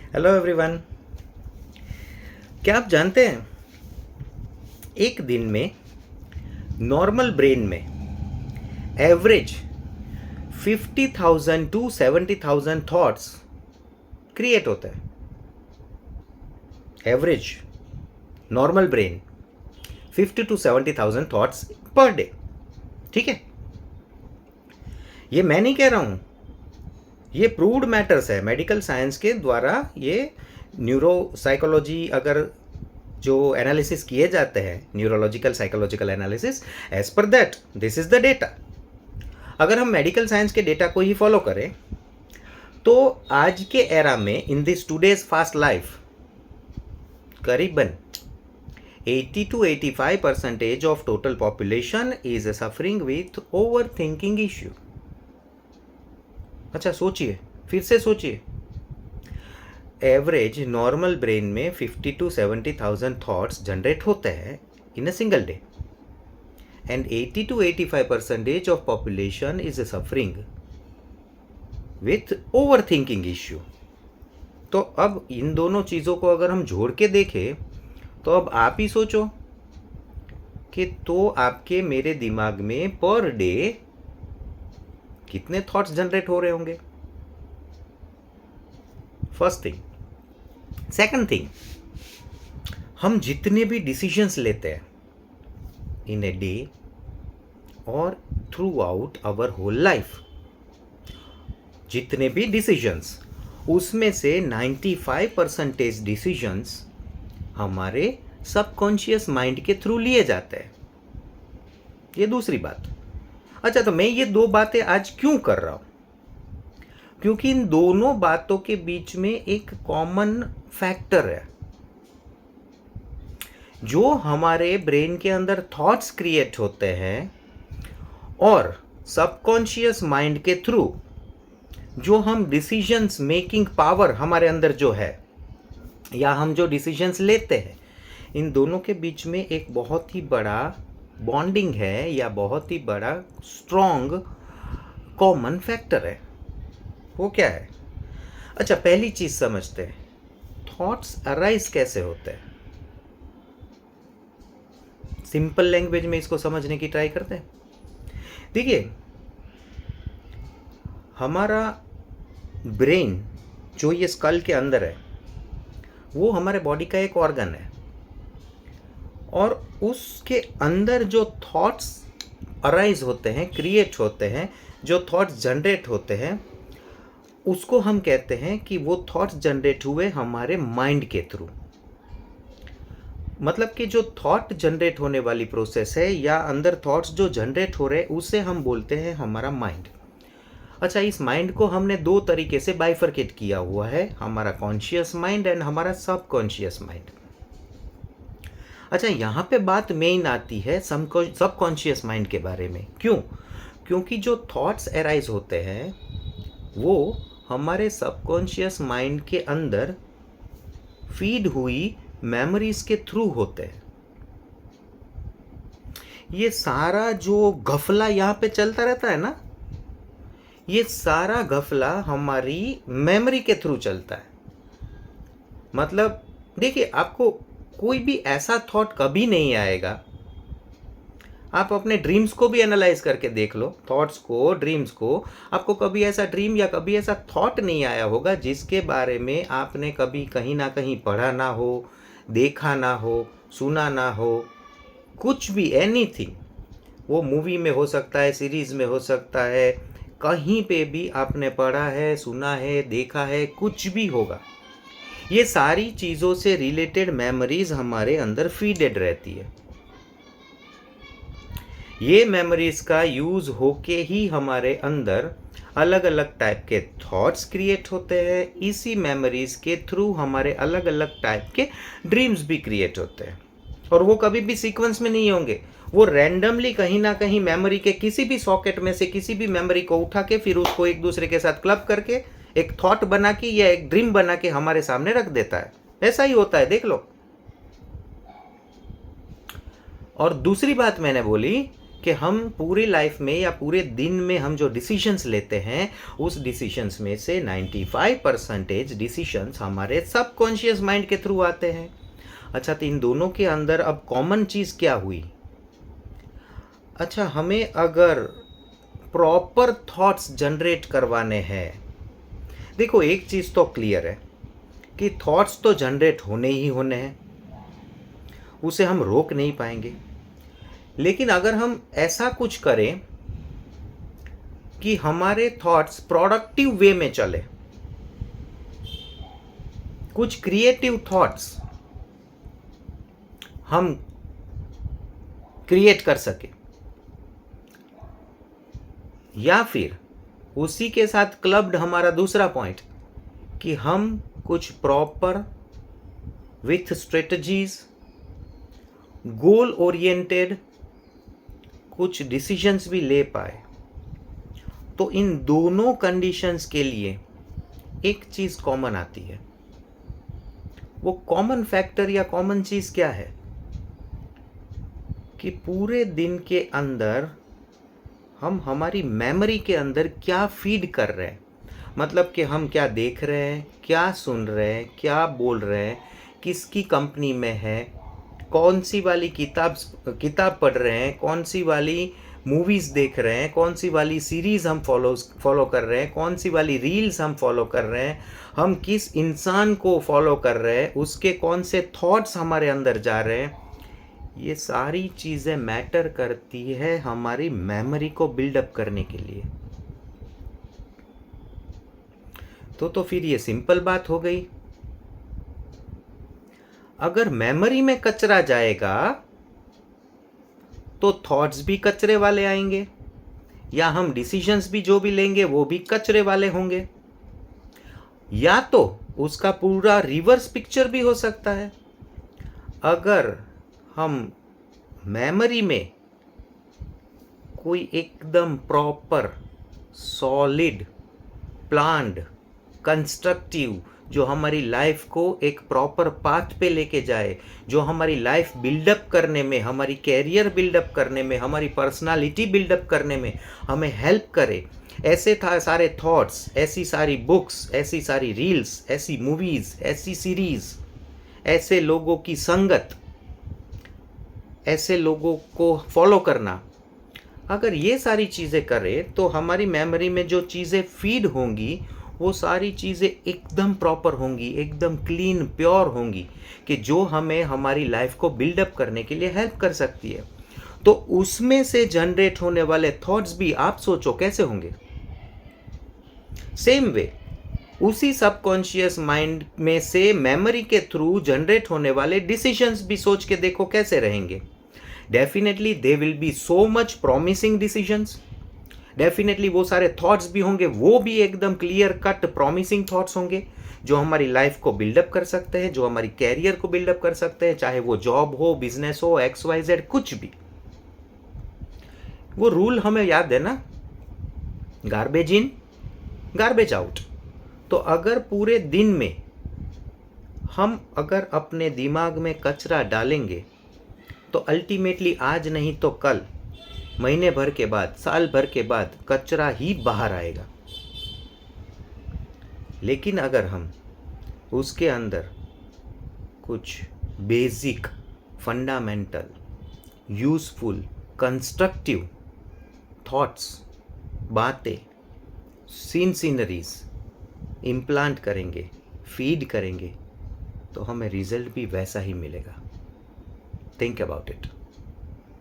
Hello everyone. क्या आप जानते हैं एक दिन में नॉर्मल ब्रेन में एवरेज 50,000 टू 70,000 थॉट्स क्रिएट होते हैं। Average normal brain 50 to 70,000 thoughts per day. ठीक है, ये मैं नहीं कह रहा हूं, ये प्रूव्ड मैटर्स है मेडिकल साइंस के द्वारा। ये न्यूरो साइकोलॉजी अगर जो एनालिसिस किए जाते हैं, neurological psychological analysis, as per that this is the data. अगर हम मेडिकल साइंस के डेटा को ही फॉलो करें तो आज के एरा में, in this today's fast life, करीबन 80 to 85% of total population is suffering with overthinking issue। अच्छा सोचिए, फिर से सोचिए, एवरेज नॉर्मल ब्रेन में 50 to 70,000 थॉट्स जनरेट होते हैं in a single day, and 80 to 85% of population is suffering with over thinking issue. तो अब इन दोनों चीज़ों को अगर हम जोड़ के देखें तो अब आप ही सोचो कि तो आपके मेरे दिमाग में पर डे कितने थॉट्स जनरेट हो रहे होंगे। First thing. सेकंड थिंग, हम जितने भी डिसीजंस लेते हैं इन ए डे और throughout our whole life, जितने भी डिसीजंस, उसमें से 95% डिसीजंस हमारे सबकॉन्शियस माइंड के थ्रू लिए जाते हैं। ये दूसरी बात। अच्छा, तो मैं ये दो बातें आज क्यों कर रहा हूं? क्योंकि इन दोनों बातों के बीच में एक कॉमन फैक्टर है। जो हमारे ब्रेन के अंदर थॉट्स क्रिएट होते हैं और सबकॉन्शियस माइंड के थ्रू जो हम डिसीजंस मेकिंग पावर हमारे अंदर जो है, या हम जो डिसीजंस लेते हैं, इन दोनों के बीच में एक बहुत ही बड़ा बॉन्डिंग है, या बहुत ही बड़ा स्ट्रॉन्ग कॉमन फैक्टर है। वो क्या है? अच्छा, पहली चीज समझते हैं, थॉट्स अराइज कैसे होते हैं। सिंपल लैंग्वेज में इसको समझने की ट्राई करते हैं। देखिए, हमारा ब्रेन जो ये स्कल के अंदर है, वो हमारे बॉडी का एक ऑर्गन है, और उसके अंदर जो थॉट्स अराइज होते हैं, क्रिएट होते हैं, जो थॉट्स जनरेट होते हैं, उसको हम कहते हैं कि वो थॉट्स जनरेट हुए हमारे माइंड के थ्रू। मतलब कि जो थॉट जनरेट होने वाली प्रोसेस है, या अंदर थॉट्स जो जनरेट हो रहे हैं, उसे हम बोलते हैं हमारा माइंड। अच्छा, इस माइंड को हमने दो तरीके से बाइफरकेट किया हुआ है, हमारा कॉन्शियस माइंड एंड हमारा सबकॉन्शियस माइंड। अच्छा, यहाँ पे बात मेन आती है सबकॉन्शियस माइंड के बारे में। क्यों? क्योंकि जो थॉट्स अराइज होते हैं वो हमारे सबकॉन्शियस माइंड के अंदर फीड हुई मेमोरीज के थ्रू होते हैं। ये सारा जो घफला यहाँ पे चलता रहता है ना, ये सारा घफला हमारी मेमोरी के थ्रू चलता है। मतलब देखिए, आपको कोई भी ऐसा थॉट कभी नहीं आएगा। आप अपने ड्रीम्स को भी एनालाइज करके देख लो, थॉट्स को, ड्रीम्स को। आपको कभी ऐसा ड्रीम या कभी ऐसा थॉट नहीं आया होगा जिसके बारे में आपने कभी कहीं ना कहीं पढ़ा ना हो, देखा ना हो, सुना ना हो, कुछ भी, एनीथिंग। वो मूवी में हो सकता है, सीरीज में हो सकता है, कहीं पे भी आपने पढ़ा है, सुना है, देखा है, कुछ भी होगा। ये सारी चीज़ों से रिलेटेड मेमोरीज हमारे अंदर फीडेड रहती है। ये मेमोरीज का यूज़ होके ही हमारे अंदर अलग अलग टाइप के थॉट्स क्रिएट होते हैं। इसी मेमोरीज के थ्रू हमारे अलग अलग टाइप के ड्रीम्स भी क्रिएट होते हैं, और वो कभी भी सीक्वेंस में नहीं होंगे। वो रैंडमली कहीं ना कहीं मेमोरी के किसी भी सॉकेट में से किसी भी मेमोरी को उठा के फिर उसको एक दूसरे के साथ क्लब करके एक थॉट बना के या एक ड्रीम बना के हमारे सामने रख देता है। ऐसा ही होता है, देख लो। और दूसरी बात मैंने बोली कि हम पूरी लाइफ में या पूरे दिन में हम जो डिसीजंस लेते हैं उस डिसीजंस में से 95% डिसीजंस हमारे सबकॉन्शियस माइंड के थ्रू आते हैं। अच्छा, तो इन दोनों के अंदर अब कॉमन चीज़ क्या हुई? अच्छा, हमें अगर प्रॉपर थॉट्स जनरेट करवाने हैं, देखो एक चीज़ तो क्लियर है कि थॉट्स तो जनरेट होने ही होने हैं, उसे हम रोक नहीं पाएंगे। लेकिन अगर हम ऐसा कुछ करें कि हमारे थॉट्स प्रोडक्टिव वे में चले, कुछ क्रिएटिव थॉट्स हम क्रिएट कर सके, या फिर उसी के साथ क्लब्ड हमारा दूसरा पॉइंट कि हम कुछ proper with strategies goal oriented कुछ डिसीजंस भी ले पाए, तो इन दोनों कंडीशंस के लिए एक चीज़ कॉमन आती है। वो कॉमन फैक्टर या कॉमन चीज़ क्या है कि पूरे दिन के अंदर हम हमारी मेमोरी के अंदर क्या फीड कर रहे हैं, मतलब कि हम क्या देख रहे हैं, क्या सुन रहे हैं, क्या बोल रहे हैं, किसकी कंपनी में है, कौन सी वाली किताब पढ़ रहे हैं, कौन सी वाली मूवीज़ देख रहे हैं, कौन सी वाली सीरीज़ हम फॉलो कर रहे हैं, कौन सी वाली रील्स हम फॉलो कर रहे हैं, हम किस इंसान को फॉलो कर रहे हैं, उसके कौन से थॉट्स हमारे अंदर जा रहे हैं। ये सारी चीज़ें मैटर करती है हमारी मेमोरी को बिल्डअप करने के लिए। तो फिर ये सिंपल बात हो गई, अगर मेमोरी में कचरा जाएगा तो थॉट्स भी कचरे वाले आएंगे, या हम डिसीजंस भी जो भी लेंगे वो भी कचरे वाले होंगे, या तो उसका पूरा रिवर्स पिक्चर भी हो सकता है। अगर हम मेमोरी में कोई एकदम प्रॉपर सॉलिड प्लान्ड कंस्ट्रक्टिव जो हमारी लाइफ को एक प्रॉपर पाथ पे लेके जाए, जो हमारी लाइफ बिल्डअप करने में, हमारी कैरियर बिल्डअप करने में, हमारी पर्सनालिटी बिल्डअप करने में हमें हेल्प करे, ऐसे सारे थॉट्स, ऐसी सारी बुक्स, ऐसी सारी रील्स, ऐसी मूवीज़, ऐसी सीरीज़, ऐसे लोगों की संगत, ऐसे लोगों को फॉलो करना, अगर ये सारी चीज़ें करें तो हमारी मेमोरी में जो चीज़ें फीड होंगी वो सारी चीज़ें एकदम प्रॉपर होंगी, एकदम क्लीन प्योर होंगी, कि जो हमें हमारी लाइफ को बिल्डअप करने के लिए हेल्प कर सकती है। तो उसमें से जनरेट होने वाले थॉट्स भी आप सोचो कैसे होंगे। सेम वे उसी सबकॉन्शियस माइंड में से मेमोरी के थ्रू जनरेट होने वाले डिसीजंस भी सोच के देखो कैसे रहेंगे। Definitely they will be so much promising decisions, definitely वो सारे थॉट्स भी होंगे, वो भी एकदम क्लियर कट प्रॉमिसिंग थॉट्स होंगे जो हमारी लाइफ को बिल्डअप कर सकते हैं, जो हमारी कैरियर को बिल्डअप कर सकते हैं, चाहे वो जॉब हो, बिजनेस हो, XYZ कुछ भी। वो रूल हमें याद है ना, गार्बेज इन गार्बेज आउट। तो अगर पूरे दिन में हम अगर अपने दिमाग में कचरा डालेंगे तो अल्टीमेटली आज नहीं तो कल, महीने भर के बाद, साल भर के बाद कचरा ही बाहर आएगा। लेकिन अगर हम उसके अंदर कुछ basic, fundamental, useful, constructive thoughts, बातें, सीनरीज इम्प्लांट करेंगे, फीड करेंगे, तो हमें रिजल्ट भी वैसा ही मिलेगा। Think about it.